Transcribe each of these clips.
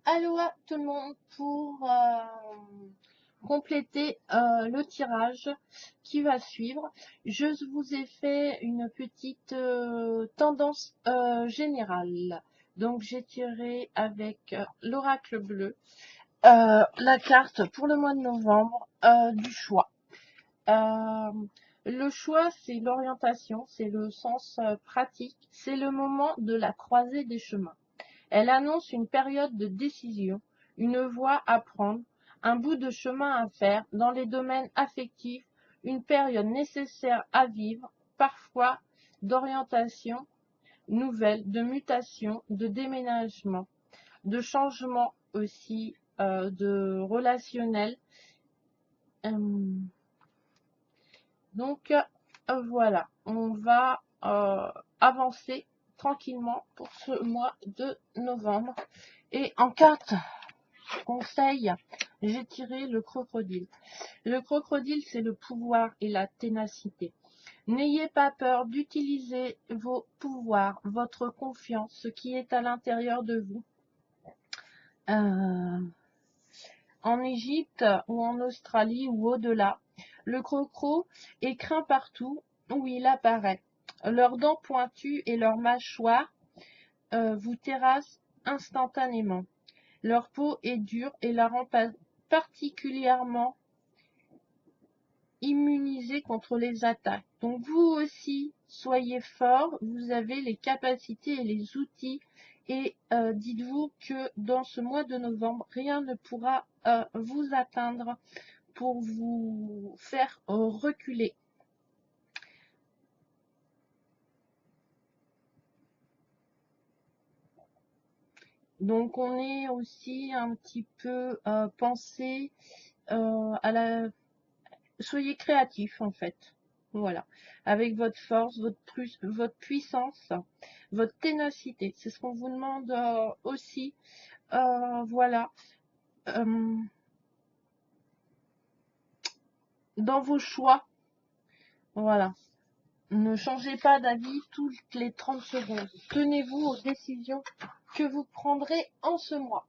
Aloha tout le monde pour compléter le tirage qui va suivre. Je vous ai fait une petite tendance générale. Donc j'ai tiré avec l'oracle bleu la carte pour le mois de novembre du choix. Euh, le choix, c'est l'orientation, c'est le sens pratique, c'est le moment de la croisée des chemins. Elle annonce une période de décision, une voie à prendre, un bout de chemin à faire dans les domaines affectifs, une période nécessaire à vivre, parfois d'orientation nouvelle, de mutation, de déménagement, de changement aussi, de relationnel. Donc voilà, on va avancer tranquillement pour ce mois de novembre. Et en carte conseil, j'ai tiré le crocodile. Le crocodile, c'est le pouvoir et la ténacité. N'ayez pas peur d'utiliser vos pouvoirs, votre confiance, ce qui est à l'intérieur de vous. En Égypte ou en Australie ou au-delà, le crocro est craint partout où il apparaît. Leurs dents pointues et leurs mâchoires vous terrassent instantanément. Leur peau est dure et la rend particulièrement immunisée contre les attaques. Donc vous aussi, soyez forts, vous avez les capacités et les outils. Et dites-vous que dans ce mois de novembre, rien ne pourra vous atteindre pour vous faire reculer. Donc on est aussi un petit peu pensé à la... Soyez créatif en fait. Voilà. Avec votre force, votre puissance, votre ténacité. C'est ce qu'on vous demande aussi. Voilà. Dans vos choix. Voilà. Ne changez pas d'avis toutes les 30 secondes. Tenez-vous aux décisions que vous prendrez en ce mois.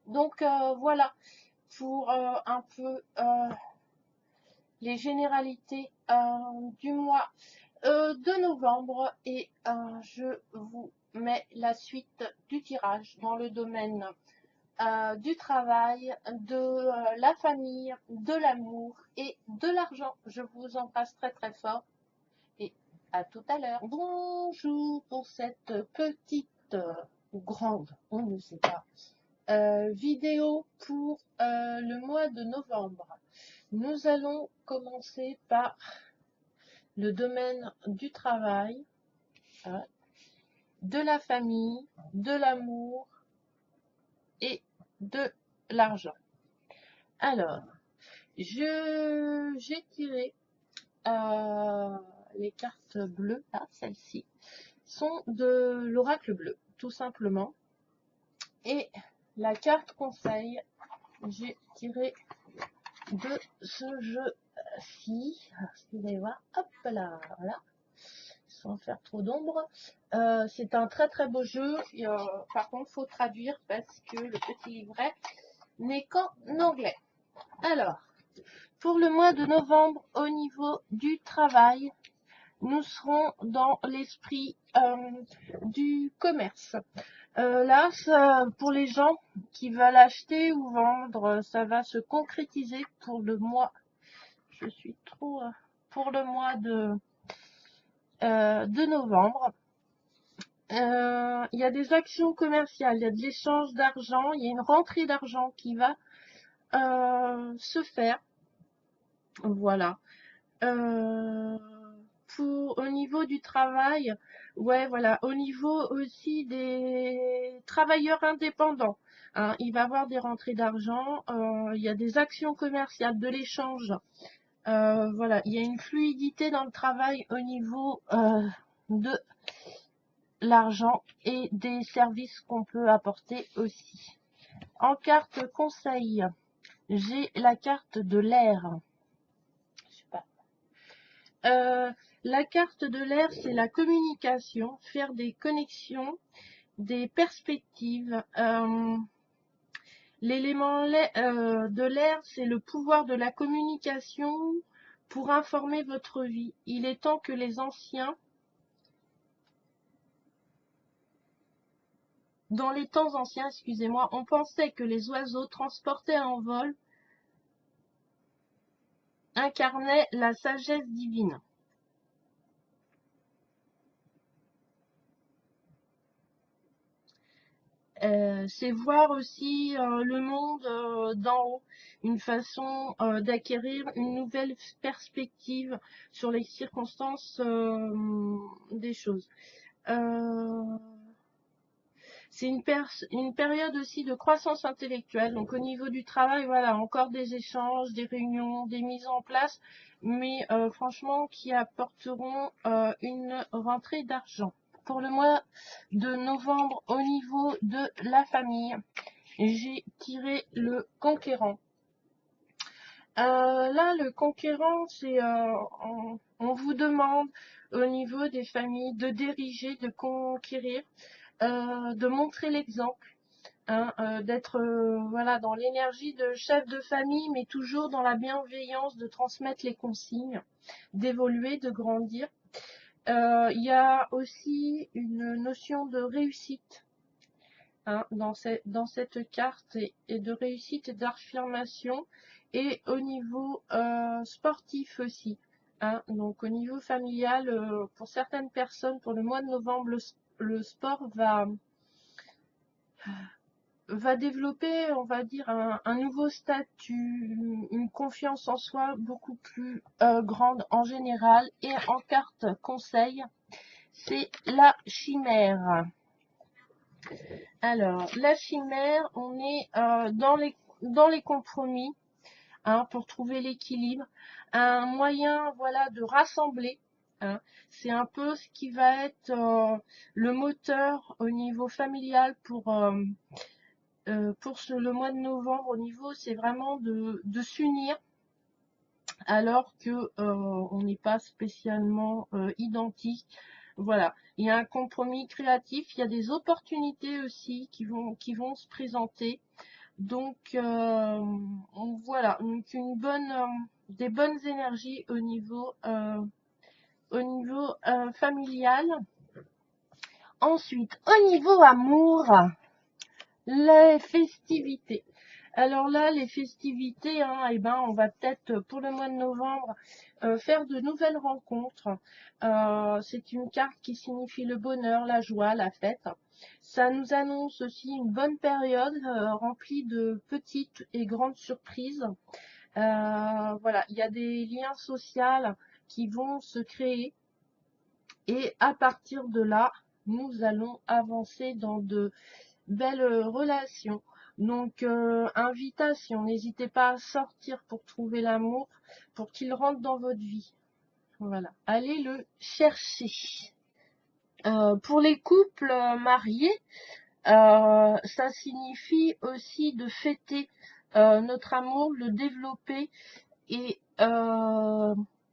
Donc voilà pour un peu les généralités du mois de novembre et je vous mets la suite du tirage dans le domaine du travail, de la famille, de l'amour et de l'argent. Je vous embrasse très très fort et à tout à l'heure. Bonjour pour cette petite ou grande, on ne sait pas, vidéo pour le mois de novembre. Nous allons commencer par le domaine du travail, de la famille, de l'amour et de l'argent. Alors, j'ai tiré les cartes bleues, là, celles-ci, sont de l'oracle bleu, tout simplement. Et la carte conseil, j'ai tiré de ce jeu-ci. Excusez-moi, hop là, voilà. Sans faire trop d'ombre. C'est un très très beau jeu. Par contre, il faut traduire parce que le petit livret n'est qu'en anglais. Alors, pour le mois de novembre, au niveau du travail, nous serons dans l'esprit du commerce. Là, pour les gens qui veulent acheter ou vendre, ça va se concrétiser pour le mois. Je suis trop pour le mois de novembre. Il y a des actions commerciales, il y a de l'échange d'argent, il y a une rentrée d'argent qui va se faire. Voilà. Au niveau du travail, ouais, voilà, au niveau aussi des travailleurs indépendants, hein, il va y avoir des rentrées d'argent, il y a des actions commerciales, de l'échange, voilà, il y a une fluidité dans le travail au niveau de l'argent et des services qu'on peut apporter aussi. En carte conseil, j'ai la carte de l'air. La carte de l'air, c'est la communication, faire des connexions, des perspectives. L'élément de l'air, c'est le pouvoir de la communication pour informer votre vie. Il est temps que les anciens, dans les temps anciens, excusez-moi, on pensait que les oiseaux transportés en vol incarnaient la sagesse divine. C'est voir aussi le monde d'en haut, une façon d'acquérir une nouvelle perspective sur les circonstances des choses. C'est une période aussi de croissance intellectuelle. Donc au niveau du travail, voilà, encore des échanges, des réunions, des mises en place, mais franchement qui apporteront une rentrée d'argent. Pour le mois de novembre, au niveau de la famille, j'ai tiré le conquérant. Là, le conquérant, c'est on vous demande au niveau des familles de diriger, de conquérir, de montrer l'exemple, hein, d'être voilà, dans l'énergie de chef de famille, mais toujours dans la bienveillance de transmettre les consignes, d'évoluer, de grandir. Il y a aussi une notion de réussite, hein, dans cette carte et de réussite et d'affirmation, et au niveau sportif aussi. Hein, donc au niveau familial, pour certaines personnes, pour le mois de novembre, le sport va développer, on va dire, un nouveau statut, une confiance en soi beaucoup plus grande en général. Et en carte conseil, c'est la chimère. Alors, la chimère, on est dans les compromis, hein, pour trouver l'équilibre. Un moyen, voilà, de rassembler. Hein. C'est un peu ce qui va être le moteur au niveau familial pour le mois de novembre. Au niveau, c'est vraiment de s'unir, alors que on n'est pas spécialement identique. Voilà, il y a un compromis créatif, il y a des opportunités aussi qui vont se présenter. Donc voilà, donc des bonnes énergies au niveau familial. Ensuite, au niveau amour, les festivités. Alors là, les festivités, hein, eh ben, on va peut-être pour le mois de novembre faire de nouvelles rencontres. C'est une carte qui signifie le bonheur, la joie, la fête. Ça nous annonce aussi une bonne période remplie de petites et grandes surprises. Voilà, il y a des liens sociaux qui vont se créer, et à partir de là, nous allons avancer dans de belles relations. Donc, invitation, n'hésitez pas à sortir pour trouver l'amour, pour qu'il rentre dans votre vie. Voilà, allez le chercher. Pour les couples mariés, ça signifie aussi de fêter notre amour, le développer, et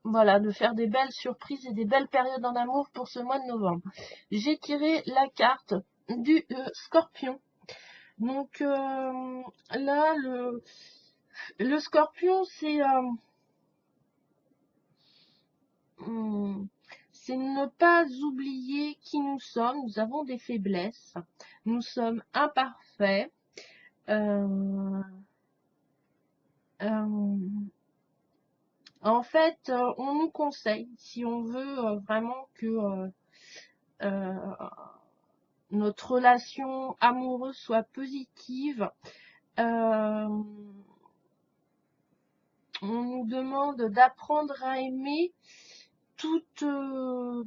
voilà, de faire des belles surprises et des belles périodes en amour pour ce mois de novembre. J'ai tiré la carte du Scorpion. Donc là, le Scorpion, c'est ne pas oublier qui nous sommes. Nous avons des faiblesses, nous sommes imparfaits. En fait, on nous conseille, si on veut vraiment que notre relation amoureuse soit positive, on nous demande d'apprendre à aimer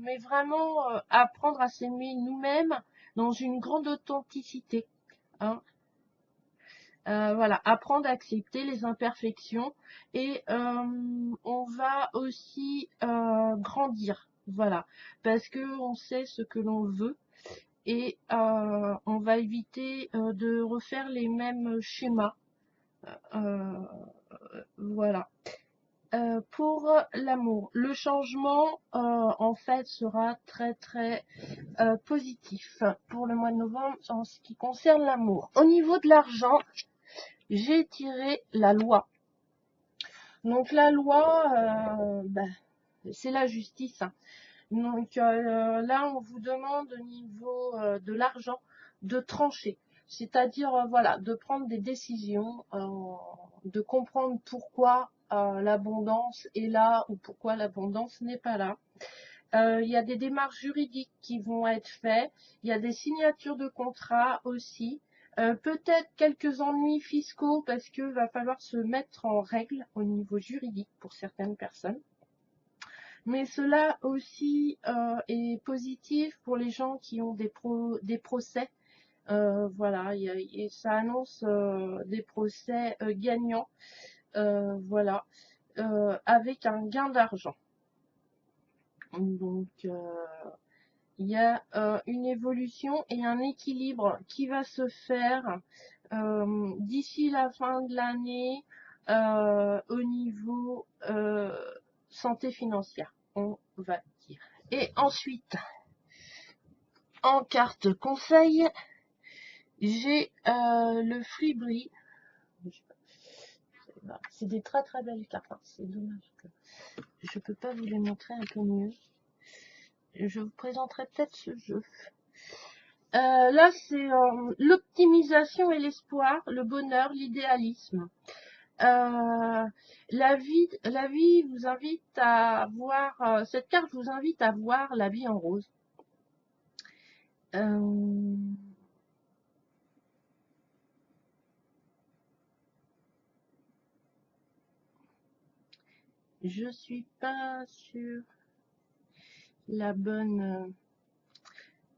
mais vraiment apprendre à s'aimer nous-mêmes dans une grande authenticité. Hein. Voilà, apprendre à accepter les imperfections, et on va aussi grandir. Voilà, parce que on sait ce que l'on veut, et on va éviter de refaire les mêmes schémas. Voilà. Pour l'amour, le changement en fait sera très très positif pour le mois de novembre en ce qui concerne l'amour. Au niveau de l'argent, j'ai tiré la loi. Donc la loi, c'est la justice, hein. Donc là, on vous demande au niveau de l'argent de trancher, c'est-à-dire voilà, de prendre des décisions, de comprendre pourquoi l'abondance est là ou pourquoi l'abondance n'est pas là. Il y a des démarches juridiques qui vont être faites, il y a des signatures de contrats aussi, peut-être quelques ennuis fiscaux parce qu'il va falloir se mettre en règle au niveau juridique pour certaines personnes. Mais cela aussi est positif pour les gens qui ont des procès. Voilà, et ça annonce des procès gagnants, voilà, avec un gain d'argent. Donc, il y a une évolution et un équilibre qui va se faire d'ici la fin de l'année au niveau santé financière, on va dire. Et ensuite, en carte conseil, j'ai le Fribri. C'est des très très belles cartes, hein. C'est dommage que je peux pas vous les montrer un peu mieux. Je vous présenterai peut-être ce jeu. Là, c'est l'optimisation et l'espoir, le bonheur, l'idéalisme. La vie vous invite à voir, cette carte vous invite à voir la vie en rose. Je suis pas sur la bonne...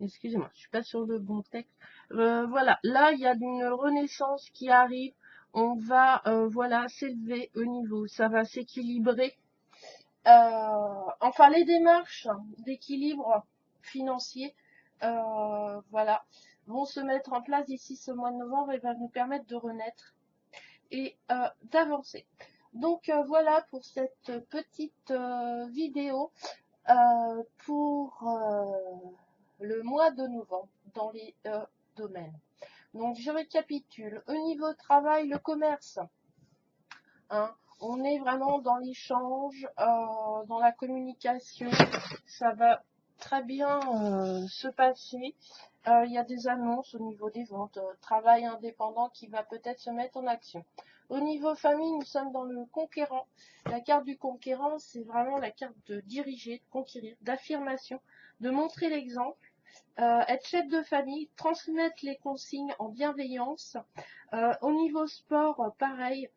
excusez-moi, je suis pas sur le bon texte. Voilà, là, il y a une renaissance qui arrive. On va, voilà, s'élever au niveau. Ça va s'équilibrer. Enfin, les démarches d'équilibre financier, voilà, vont se mettre en place d'ici ce mois de novembre et va nous permettre de renaître et d'avancer. Donc voilà pour cette petite vidéo pour le mois de novembre dans les domaines. Donc je récapitule. Au niveau travail, le commerce, hein, on est vraiment dans l'échange, dans la communication. Ça va très bien se passer. Il y a des annonces au niveau des ventes, travail indépendant qui va peut-être se mettre en action. Au niveau famille, nous sommes dans le conquérant. La carte du conquérant, c'est vraiment la carte de diriger, de conquérir, d'affirmation, de montrer l'exemple, être chef de famille, transmettre les consignes en bienveillance. Au niveau sport, pareil,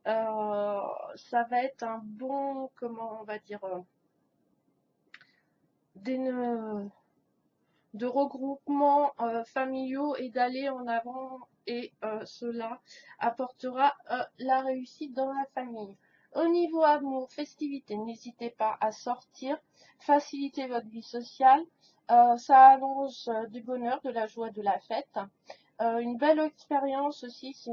ça va être un bon, comment on va dire, de regroupements familiaux et d'aller en avant, et cela apportera la réussite dans la famille. Au niveau amour, festivité, n'hésitez pas à sortir, faciliter votre vie sociale. Ça annonce du bonheur, de la joie, de la fête. Une belle expérience aussi, c'est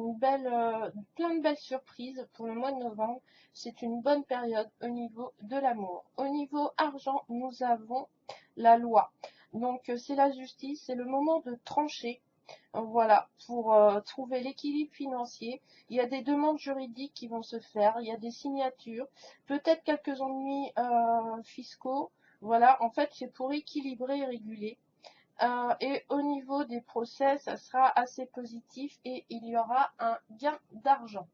plein de belles surprises pour le mois de novembre. C'est une bonne période au niveau de l'amour. Au niveau argent, nous avons la loi. Donc c'est la justice, c'est le moment de trancher. Voilà, pour trouver l'équilibre financier. Il y a des demandes juridiques qui vont se faire, il y a des signatures, peut-être quelques ennuis fiscaux. Voilà, en fait, c'est pour équilibrer et réguler. Et au niveau des procès, ça sera assez positif et il y aura un gain d'argent.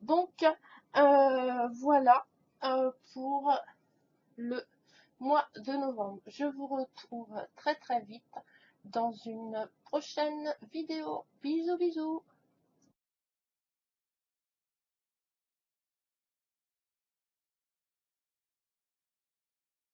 Donc, voilà pour le mois de novembre. Je vous retrouve très très vite dans une prochaine vidéo. Bisous bisous.